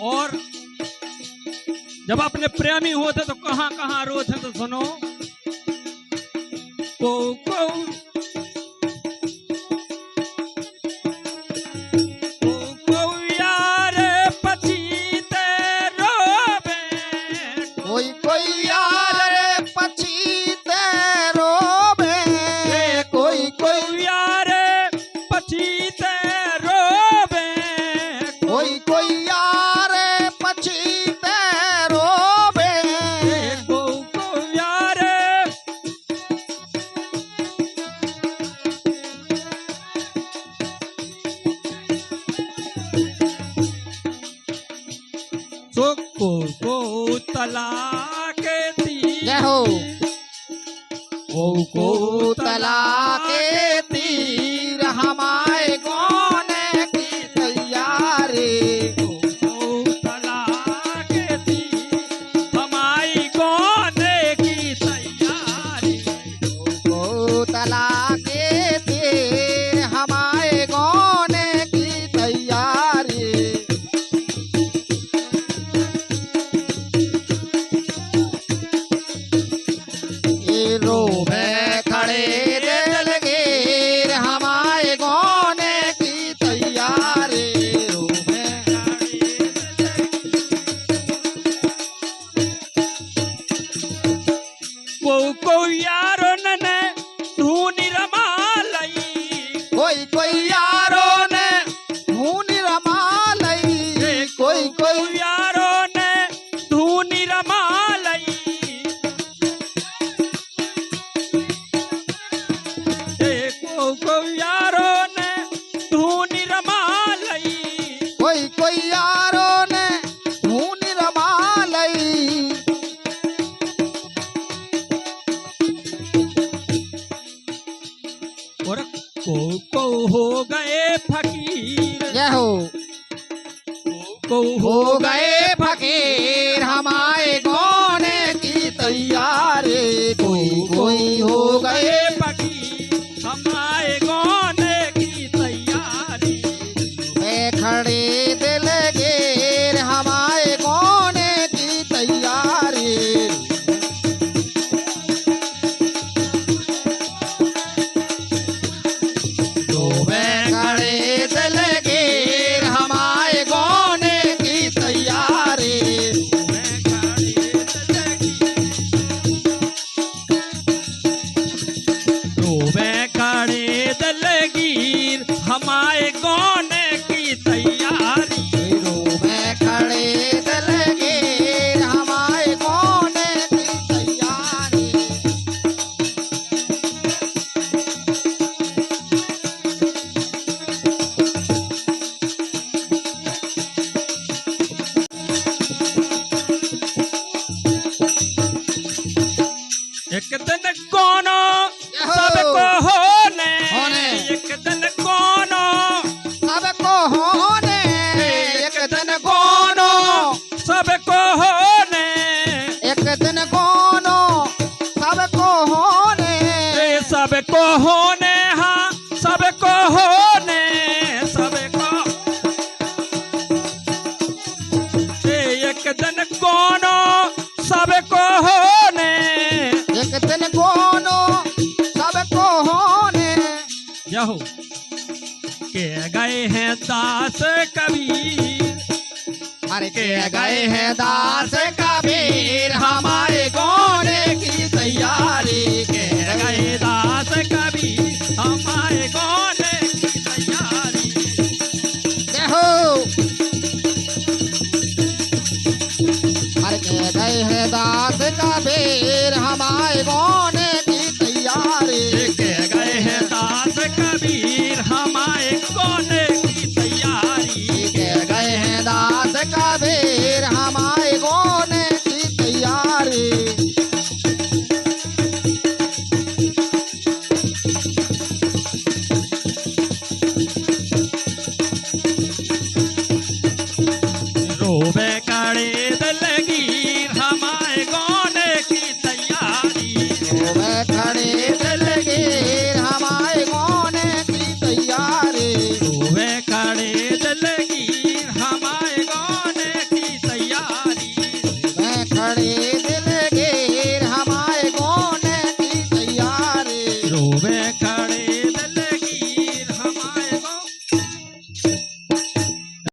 और जब अपने प्रेमी होते तो कहां कहां रोते तो सुनो। को यार पछीते रोवे, कोई यार पछीते रोवे, कोई यार पछीते रोवे, कोई यार पछीते रोवे, को यार को तलाक दी जय हो। को तलाक तीर हमारे गोने की तैयारी, तलाक दी हमारी गोने की तैयारी, को तलाक तीर हमारे गोने की तैयारी। ये रोवे खड़े दिलगीर हमारे गोने की तैयारी, रोवे को यारो ने धूनी रमा लई, कोई यारों ने धूनी रमा लई, कोई यारो ने धूनी रमा लई, को यारो ने धूनी रमा लई, कोई यारों ने धूनी रमा लई। और को हो गए फकीर, जय हो। को हो गए फकीर हमारे गोने की तैयारी, कोई हो गए फकीर हमारे गोने की तैयारी, खड़े दिलगीर हमारे गोने की तैयारी। रोवे खड़े दिलगीर हमारे गोने की तैयारी। रोवे खड़े दलगीर हमारे गोने की तैयारी, रोवे खड़े दिलगीर हमारे गोने की तैयारी। एक दिन कोनो सबको होने, एक दिन कोनो सबको होने, एक दिन कोनो, सबको होने, एक दिन कोनो सबको होने, सबको होने, हाँ सबको होने, सबको एक दिन कोनो सबको होने, एक दिन कोनो सबको होने। यहो के गए हैं दास कबीर, अरे के गए हैं दास कबीर हमारे गोने की तैयारी, के गए दास कबीर हमारे गोने की तैयारी, जय हो। अरे के गए हैं दास कबीर हमारे गोने की तैयारी, के गए हैं दास कबीर हमारे गोने की तैयारी, के गए हैं दास कबीर हमारे गोने की तैयारी। में खड़े